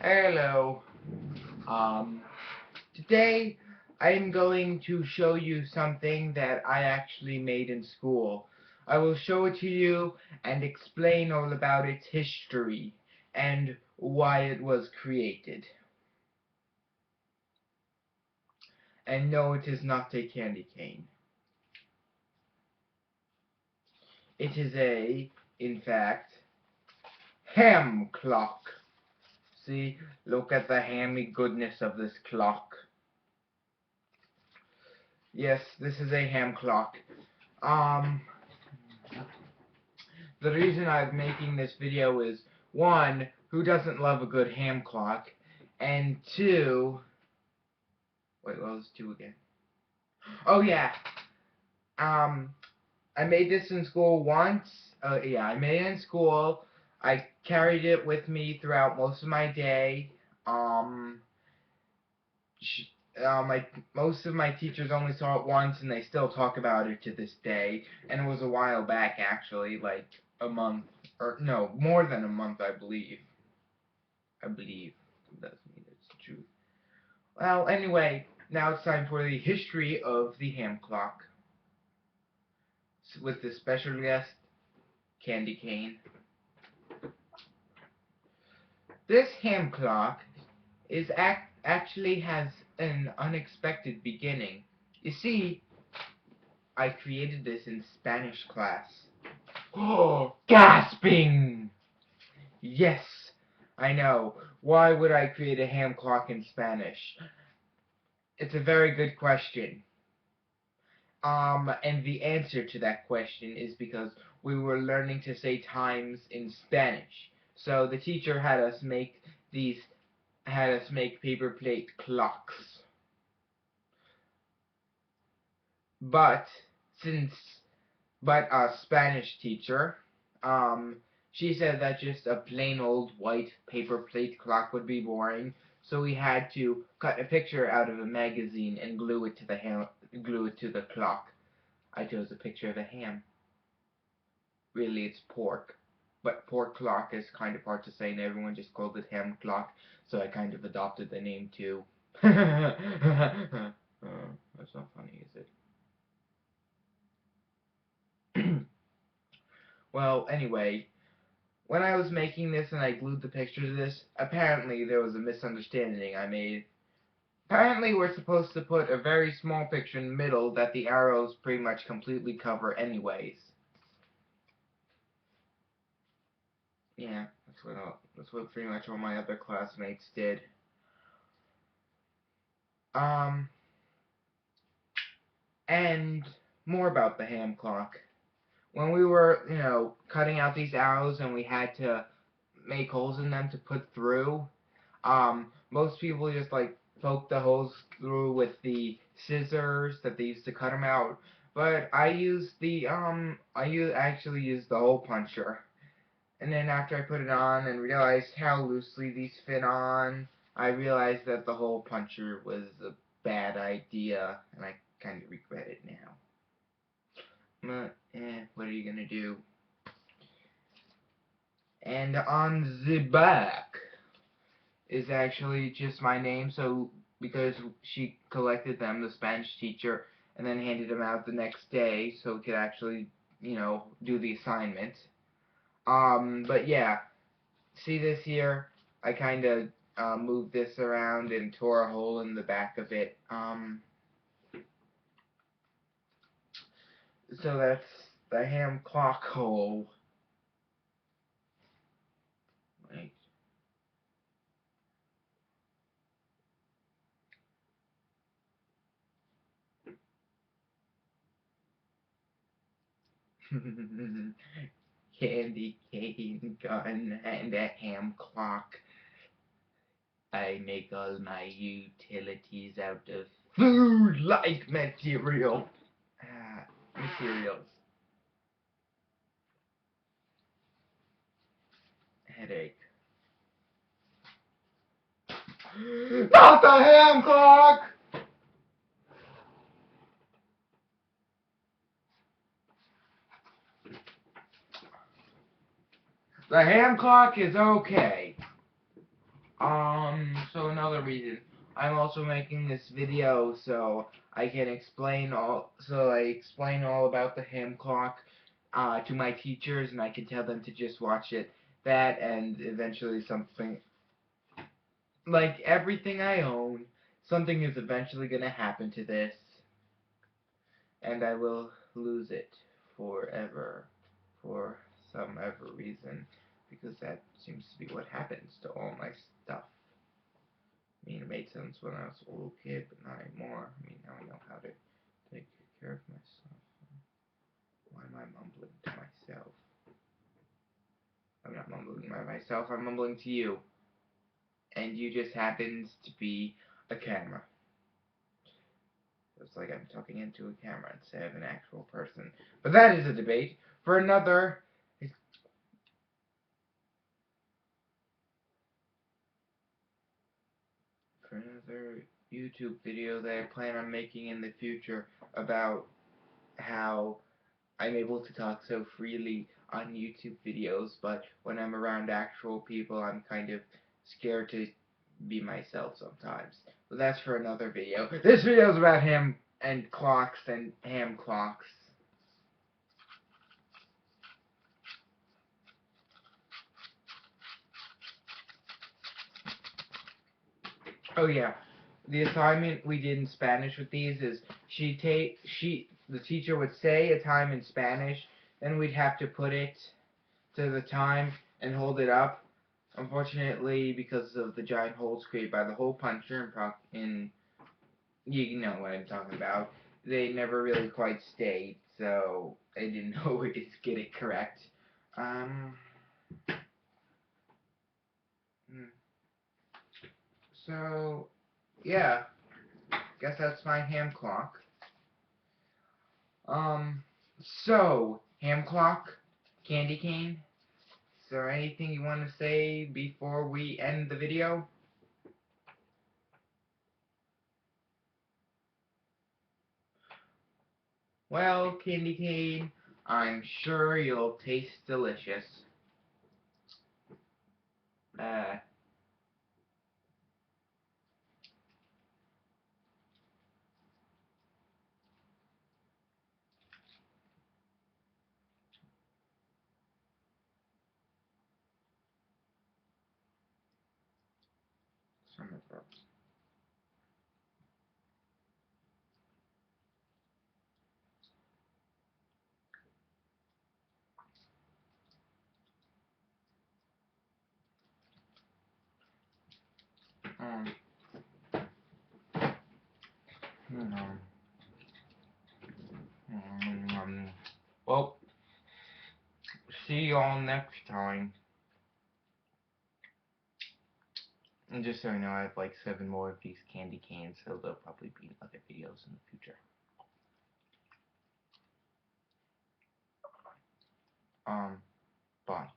Hello. Um, Today I'm going to show you something that I actually made in school. I will show it to you and explain all about its history and why it was created. And no, it is not a candy cane. It is in fact, ham clock. See, look at the hammy goodness of this clock. Yes, this is a ham clock. Um, the reason I'm making this video is, one, who doesn't love a good ham clock? And two, wait, what was two again? Oh yeah, um, I made this in school once. Yeah, I made it in school. I carried it with me throughout most of my day. Um, most of my teachers only saw it once, and they still talk about it to this day. And it was a while back, actually, like a month, or no, more than a month, I believe. I believe. It doesn't mean it's the truth. Well, anyway, now it's time for the history of the ham clock with the special guest, Candy Cane. This ham clock actually has an unexpected beginning. You see, I created this in Spanish class. Oh, gasping! Yes, I know. Why would I create a ham clock in Spanish? It's a very good question. And the answer to that question is because we were learning to say times in Spanish. So the teacher had us make paper plate clocks. But since but a Spanish teacher, um, she said that just a plain old white paper plate clock would be boring, so we had to cut a picture out of a magazine and glue it to the clock. I chose a picture of a ham. Really, it's pork, but pork clock is kind of hard to say, and everyone just called it ham clock, so I kind of adopted the name too. That's not funny, is it? Well, anyway, when I was making this and I glued the picture to this, apparently there was a misunderstanding I made. Apparently we're supposed to put a very small picture in the middle that the arrows pretty much completely cover anyways. Yeah, that's what pretty much all my other classmates did. Um, and more about the ham clock. When we were, cutting out these arrows and we had to make holes in them to put through, most people just like poke the holes through with the scissors that they used to cut them out. But actually used the hole puncher. And then after I put it on and realized how loosely these fit on, I realized that the hole puncher was a bad idea, and I kind of regret it now. But, what are you gonna do? And on the back is actually just my name, so because she collected them, the Spanish teacher, and then handed them out the next day so we could actually, do the assignment. But yeah, see this here? I kind of moved this around and tore a hole in the back of it. So that's the ham clock hole. Wait. Candy cane gun and a ham clock. I make all my utilities out of food-like materials. Headache. Not the ham clock! The ham clock is okay. So another reason. I'm also making this video so I can explain all about the ham clock to my teachers, and I can tell them to just watch it. That and eventually something like everything I own, something is eventually gonna happen to this, and I will lose it forever for some ever reason, because that seems to be what happens to all my stuff. I mean, it made sense when I was a little kid, but not anymore. I mean, now I know how to take care of myself. Why am I mumbling to myself? I'm not mumbling to myself, I'm mumbling to you. And you just happens to be a camera. It's like I'm talking into a camera instead of an actual person. But that is a debate for another YouTube video that I plan on making in the future about how I'm able to talk so freely on YouTube videos, but when I'm around actual people, I'm kind of scared to be myself sometimes. But that's for another video. This video is about ham and clocks and ham clocks. Oh yeah, the assignment we did in Spanish with these is the teacher would say a time in Spanish, then we'd have to put it to the time and hold it up. Unfortunately, because of the giant holes created by the hole puncher in you know what I'm talking about, they never really quite stayed, so I didn't always get it correct. Um, hmm. So yeah, guess that's my ham clock. Um, so ham clock, candy cane. Is there anything you want to say before we end the video? Well, candy cane, I'm sure you'll taste delicious. Uh, some of those. Um, um, well, see y'all next time. And just so you know, I have like 7 more of these candy canes, so there'll probably be other videos in the future. Um, bye.